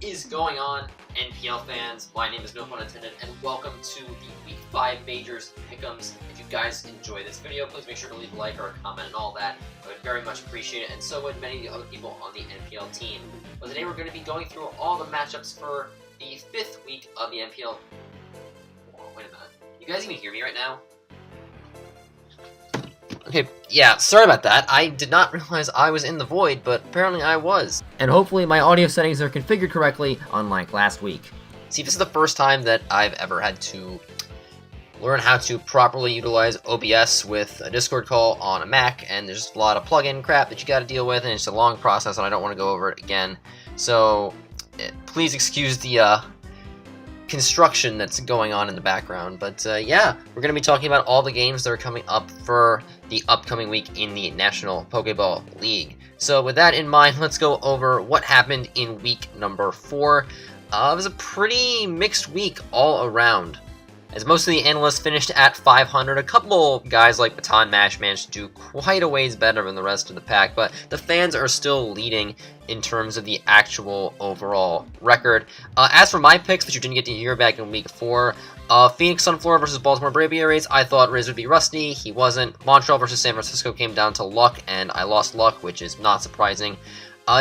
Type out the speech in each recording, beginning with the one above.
is going on, NPL fans? My name is NoPunIntended, and welcome to the Week 5 Majors Pick'ems. If you guys enjoy this video, please make sure to leave a like or a comment and all that. I would very much appreciate it, and so would many of the other people on the NPL team. But today we're going to be going through all the matchups for the 5th week of the NPL. Oh, wait a minute. You guys even hear me right now? Okay, yeah, sorry about that. I did not realize I was in the void, but apparently I was. And hopefully my audio settings are configured correctly, unlike last week. See, this is the first time that I've ever had to learn how to properly utilize OBS with a Discord call on a Mac, and there's just a lot of plugin crap that you gotta deal with, and it's a long process, and I don't want to go over it again. So, please excuse the construction that's going on in the background. But yeah, we're going to be talking about all the games that are coming up for the upcoming week in the National Pokeball League. So with that in mind, let's go over what happened in week number 4. It was a pretty mixed week all around, as most of the analysts finished at 500. A couple guys like Baton managed to do quite a ways better than the rest of the pack, but the fans are still leading in terms of the actual overall record. As for my picks, which you didn't get to hear back in week 4, Phoenix Sunflora versus Baltimore Braviaries, I thought Riz would be rusty. He wasn't. Montreal versus San Francisco came down to luck, and I lost luck, which is not surprising.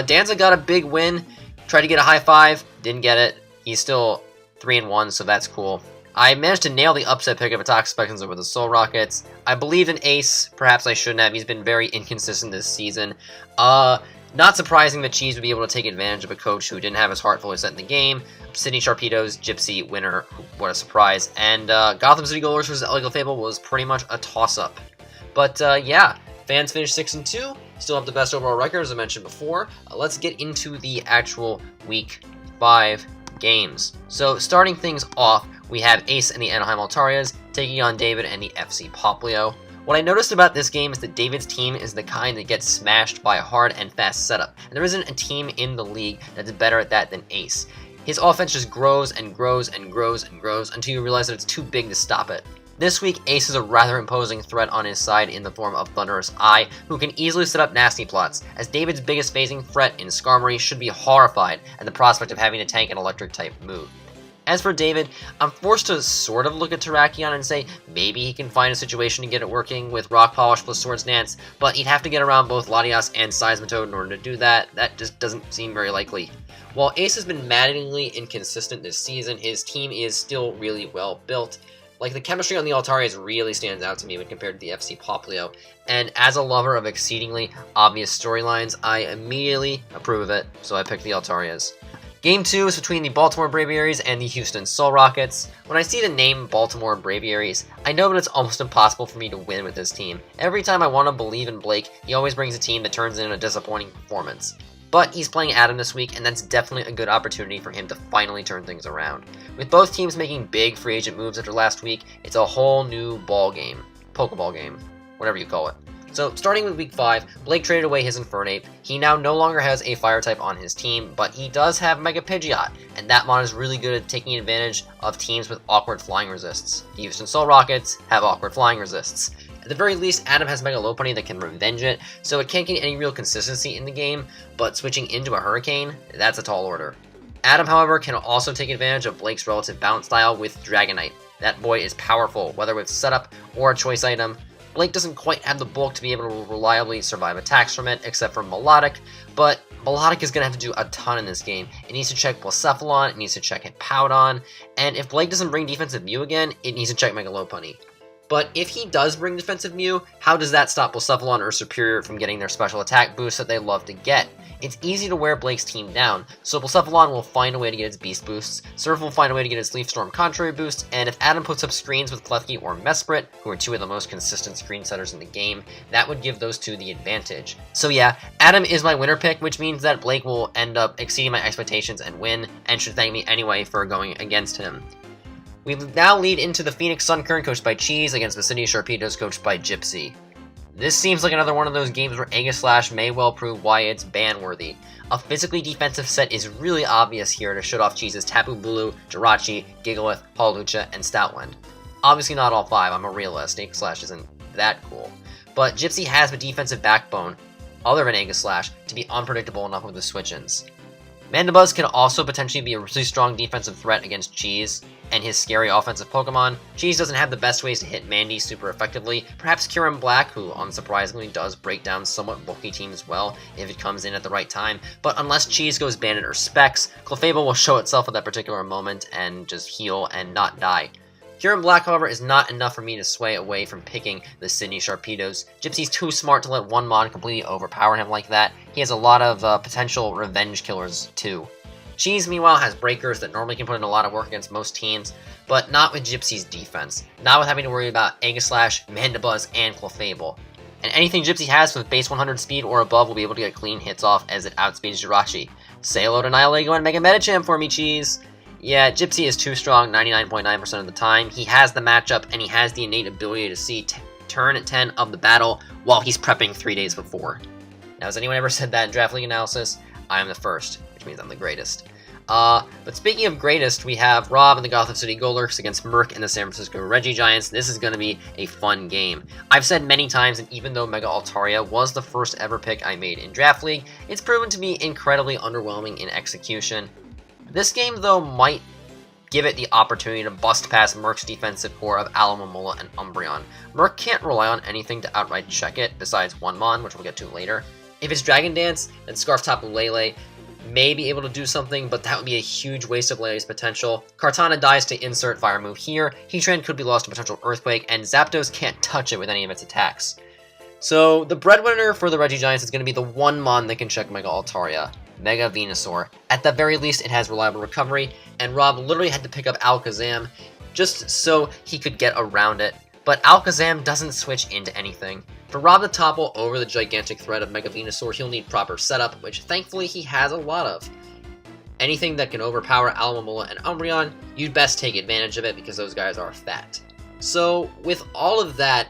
Danza got a big win. Tried to get a high five, didn't get it. He's still 3-1, so that's cool. I managed to nail the upset pick of Attack Spectans over the Soul Rockets. I believed in Ace. Perhaps I shouldn't have. He's been very inconsistent this season. Not surprising that Cheese would be able to take advantage of a coach who didn't have his heart fully set in the game. Sydney Sharpedo's Gypsy winner. What a surprise. And Gotham City Goalers versus Illegal Fable was pretty much a toss-up. But yeah, fans finished 6-2. Still have the best overall record, as I mentioned before. Let's get into the actual Week 5 games. So starting things off, we have Ace and the Anaheim Altarias taking on David and the FC Poplio. What I noticed about this game is that David's team is the kind that gets smashed by a hard and fast setup, and there isn't a team in the league that's better at that than Ace. His offense just grows and grows and grows and grows until you realize that it's too big to stop it. This week, Ace is a rather imposing threat on his side in the form of Thunderous Eye, who can easily set up nasty plots, as David's biggest phasing threat in Skarmory should be horrified at the prospect of having to tank an electric-type move. As for David, I'm forced to sort of look at Terrakion and say maybe he can find a situation to get it working with Rock Polish plus Swords Dance, but he'd have to get around both Latias and Seismitoad in order to do that. That just doesn't seem very likely. While Ace has been maddeningly inconsistent this season, his team is still really well built. Like, the chemistry on the Altarias really stands out to me when compared to the FC Poplio, and as a lover of exceedingly obvious storylines, I immediately approve of it, so I picked the Altarias. Game 2 is between the Baltimore Braviaries and the Houston Soul Rockets. When I see the name Baltimore Braviaries, I know that it's almost impossible for me to win with this team. Every time I want to believe in Blake, he always brings a team that turns in a disappointing performance. But he's playing Adam this week, and that's definitely a good opportunity for him to finally turn things around. With both teams making big free agent moves after last week, it's a whole new ball game. Pokeball game. Whatever you call it. So, starting with Week 5, Blake traded away his Infernape. He now no longer has a Fire type on his team, but he does have Mega Pidgeot, and that mod is really good at taking advantage of teams with awkward flying resists. The Houston Soul Rockets have awkward flying resists. At the very least, Adam has Mega Lopunny that can revenge it, so it can't get any real consistency in the game, but switching into a Hurricane, that's a tall order. Adam, however, can also take advantage of Blake's relative bounce style with Dragonite. That boy is powerful, whether with setup or a choice item. Blake doesn't quite have the bulk to be able to reliably survive attacks from it, except for Melodic, but Melodic is going to have to do a ton in this game. It needs to check Blacephalon, it needs to check Hippowdon, and if Blake doesn't bring Defensive Mew again, it needs to check Mega Lopunny. But if he does bring Defensive Mew, how does that stop Blacephalon or Superior from getting their special attack boost that they love to get? It's easy to wear Blake's team down, so Blacephalon will find a way to get its beast boosts, Surf will find a way to get its Leaf Storm contrary boost, and if Adam puts up screens with Klefki or Mesprit, who are two of the most consistent screen setters in the game, that would give those two the advantage. So yeah, Adam is my winner pick, which means that Blake will end up exceeding my expectations and win, and should thank me anyway for going against him. We now lead into the Phoenix Sunkern coached by Cheese against the City Sharpedos coached by Gypsy. This seems like another one of those games where Aegislash may well prove why it's ban-worthy. A physically defensive set is really obvious here to shut off Cheese's Tapu Bulu, Jirachi, Gigalith, Hawlucha, and Stoutland. Obviously not all 5, I'm a realist, Aegislash isn't that cool. But Gypsy has the defensive backbone, other than Aegislash, to be unpredictable enough with the switch-ins. Mandibuzz can also potentially be a really strong defensive threat against Cheese and his scary offensive Pokemon. Cheese doesn't have the best ways to hit Mandy super effectively. Perhaps Kyurem Black, who unsurprisingly does break down somewhat bulky teams well if it comes in at the right time. But unless Cheese goes Bandit or Specs, Clefable will show itself at that particular moment and just heal and not die. Kyurem Black, however, is not enough for me to sway away from picking the Sydney Sharpedos. Gypsy's too smart to let one mon completely overpower him like that. He has a lot of potential revenge killers, too. Cheese, meanwhile, has breakers that normally can put in a lot of work against most teams, but not with Gypsy's defense. Not with having to worry about Aegislash, Mandibuzz, and Clefable. And anything Gypsy has with base 100 speed or above will be able to get clean hits off as it outspeeds Jirachi. Say hello to Nihilego and Mega Medicham for me, Cheese! Yeah, Gypsy is too strong 99.9% of the time. He has the matchup, and he has the innate ability to see turn 10 of the battle while he's prepping 3 days before. Now, has anyone ever said that in Draft League Analysis? I am the first, which means I'm the greatest. But speaking of greatest, we have Rob and the Gotham City Golurks against Murk and the San Francisco Regigiants. This is going to be a fun game. I've said many times, and even though Mega Altaria was the first ever pick I made in Draft League, it's proven to be incredibly underwhelming in execution. This game, though, might give it the opportunity to bust past Murk's defensive core of Alomomola and Umbreon. Murk can't rely on anything to outright check it, besides one mon, which we'll get to later. If it's Dragon Dance, then Scarf Top Lele may be able to do something, but that would be a huge waste of Lele's potential. Kartana dies to insert Fire move here, Heatran could be lost to potential Earthquake, and Zapdos can't touch it with any of its attacks. So the breadwinner for the Regigiants is going to be the one mon that can check Mega Altaria. Mega Venusaur. At the very least, it has reliable recovery, and Rob literally had to pick up Alakazam just so he could get around it. But Alakazam doesn't switch into anything. For Rob to topple over the gigantic threat of Mega Venusaur, he'll need proper setup, which thankfully he has a lot of. Anything that can overpower Alomomola and Umbreon, you'd best take advantage of it because those guys are fat. So, with all of that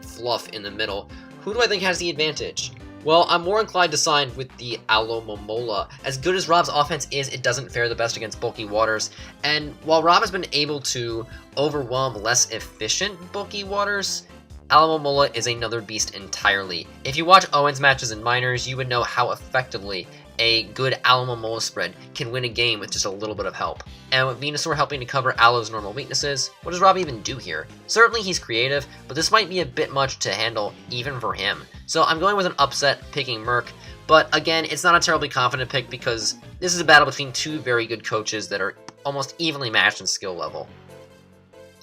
fluff in the middle, who do I think has the advantage? Well, I'm more inclined to side with the Alomomola. As good as Rob's offense is, it doesn't fare the best against bulky waters, and while Rob has been able to overwhelm less efficient bulky waters, Alomomola is another beast entirely. If you watch Owen's matches in minors, you would know how effectively a good Alomomola spread can win a game with just a little bit of help. And with Venusaur helping to cover Alo's normal weaknesses, what does Rob even do here? Certainly he's creative, but this might be a bit much to handle even for him. So I'm going with an upset, picking Murk, but again, it's not a terribly confident pick because this is a battle between two very good coaches that are almost evenly matched in skill level.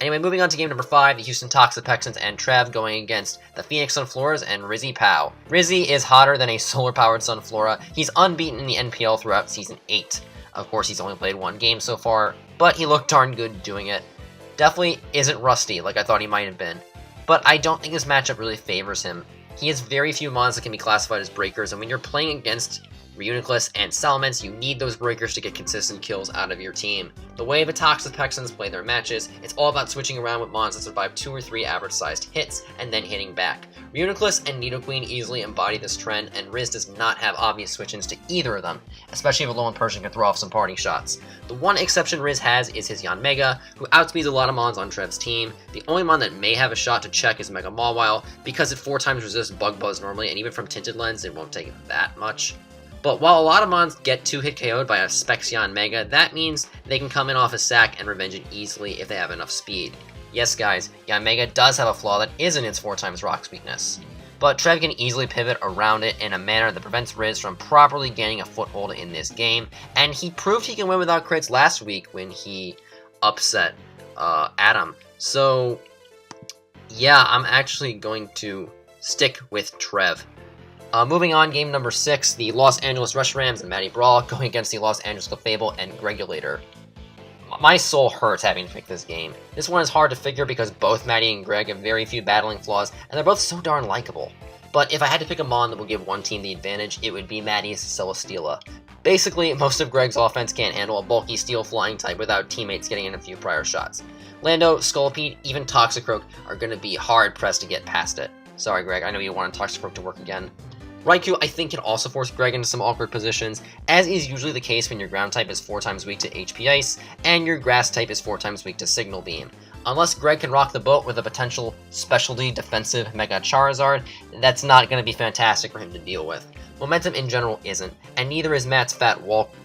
Anyway, moving on to game number 5, the Houston Toxapex and Trev going against the Phoenix Sunfloras and Rizzy Pow. Rizzy is hotter than a solar-powered Sunflora. He's unbeaten in the NPL throughout Season 8. Of course, he's only played one game so far, but he looked darn good doing it. Definitely isn't rusty like I thought he might have been, but I don't think this matchup really favors him. He has very few mons that can be classified as breakers, and when you're playing against Reuniclus and Salamence, you need those breakers to get consistent kills out of your team. The way the Toxapexans play their matches, it's all about switching around with mons that survive 2 or 3 average-sized hits, and then hitting back. Reuniclus and Nidoqueen easily embody this trend, and Riz does not have obvious switch-ins to either of them, especially if a Alolan Persian can throw off some party shots. The one exception Riz has is his Yanmega, who outspeeds a lot of mons on Trev's team. The only mon that may have a shot to check is Mega Mawile, because it 4 times resists Bug Buzz normally, and even from Tinted Lens, it won't take it that much. But while a lot of mons get 2-hit KO'd by a Specs Yanmega, that means they can come in off a sack and revenge it easily if they have enough speed. Yes guys, Yanmega does have a flaw that isn't its 4 times Rock's weakness, but Trev can easily pivot around it in a manner that prevents Riz from properly gaining a foothold in this game, and he proved he can win without crits last week when he upset Adam. So yeah, I'm actually going to stick with Trev. Moving on, game number 6, the Los Angeles Reshiram and Matty Brawl going against the Los Angeles Clefable and Gregulator. My soul hurts having to pick this game. This one is hard to figure because both Matty and Greg have very few battling flaws, and they're both so darn likable. But if I had to pick a mon that will give one team the advantage, it would be Matty's Celesteela. Basically, most of Greg's offense can't handle a bulky steel flying type without teammates getting in a few prior shots. Lando, Scolipede, even Toxicroak are going to be hard-pressed to get past it. Sorry Greg, I know you wanted Toxicroak to work again. Raikou, I think, can also force Greg into some awkward positions, as is usually the case when your ground type is 4 times weak to HP Ice, and your grass type is 4 times weak to Signal Beam. Unless Greg can rock the boat with a potential specialty defensive Mega Charizard, that's not going to be fantastic for him to deal with. Momentum in general isn't, and neither is Matt's fat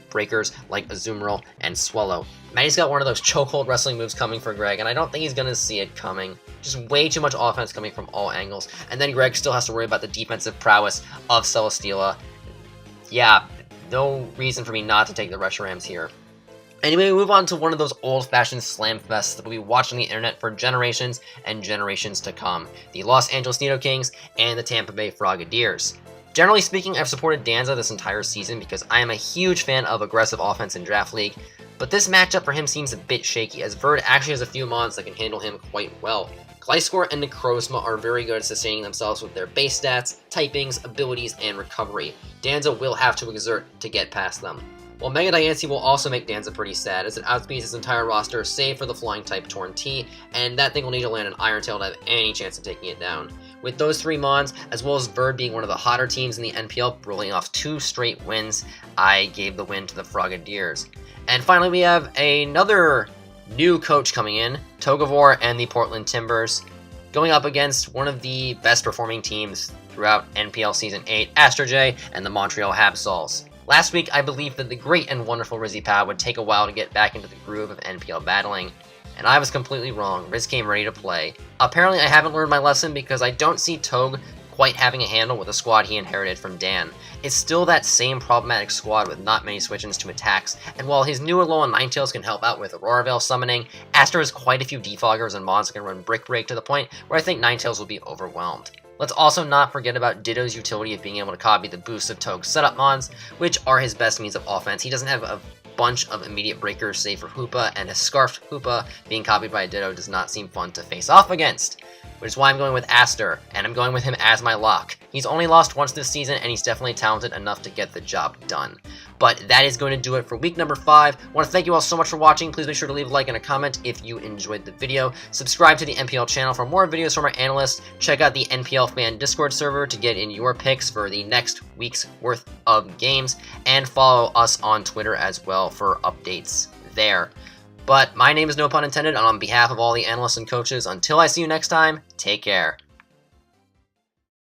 breakers like Azumarill and Swallow. Matty's got one of those chokehold wrestling moves coming for Greg, and I don't think he's going to see it coming. Just way too much offense coming from all angles. And then Greg still has to worry about the defensive prowess of Celesteela. Yeah, no reason for me not to take the Reshiram's here. Anyway, we move on to one of those old-fashioned slam fests that we'll be watching the internet for generations and generations to come. The Los Angeles Nidokings and the Tampa Bay Frogadiers. Generally speaking, I've supported Danza this entire season because I am a huge fan of aggressive offense in Draft League, but this matchup for him seems a bit shaky, as Verd actually has a few mons that can handle him quite well. Gliscor and Necrozma are very good at sustaining themselves with their base stats, typings, abilities, and recovery. Danza will have to exert to get past them. While Mega Diancie will also make Danza pretty sad, as it outspeeds his entire roster save for the flying type Torn T, and that thing will need to land an Iron Tail to have any chance of taking it down. With those 3 mons, as well as Verd being one of the hotter teams in the NPL, rolling off 2 straight wins, I gave the win to the Frogadiers. And finally, we have another new coach coming in, Togavor and the Portland Timbers, going up against one of the best performing teams throughout NPL Season 8, Astro J and the Montreal Habsols. Last week, I believed that the great and wonderful Rizzy would take a while to get back into the groove of NPL battling, and I was completely wrong. Riz came ready to play. Apparently, I haven't learned my lesson because I don't see Tog quite having a handle with the squad he inherited from Dan. It's still that same problematic squad with not many switch-ins to attacks, and while his new Alolan Ninetales can help out with Aurora Veil summoning, Astro has quite a few defoggers and mons that can run Brick Break to the point where I think Ninetales will be overwhelmed. Let's also not forget about Ditto's utility of being able to copy the boost of Tog's setup mons, which are his best means of offense. He doesn't have a bunch of immediate breakers save for Hoopa, and a Scarfed Hoopa being copied by a Ditto does not seem fun to face off against. Which is why I'm going with Aster, and I'm going with him as my lock. He's only lost once this season, and he's definitely talented enough to get the job done. But that is going to do it for week number 5. I want to thank you all so much for watching. Please make sure to leave a like and a comment if you enjoyed the video. Subscribe to the NPL channel for more videos from our analysts. Check out the NPL fan Discord server to get in your picks for the next week's worth of games. And follow us on Twitter as well for updates there. But my name is NoPunIntended, and on behalf of all the analysts and coaches, until I see you next time, take care.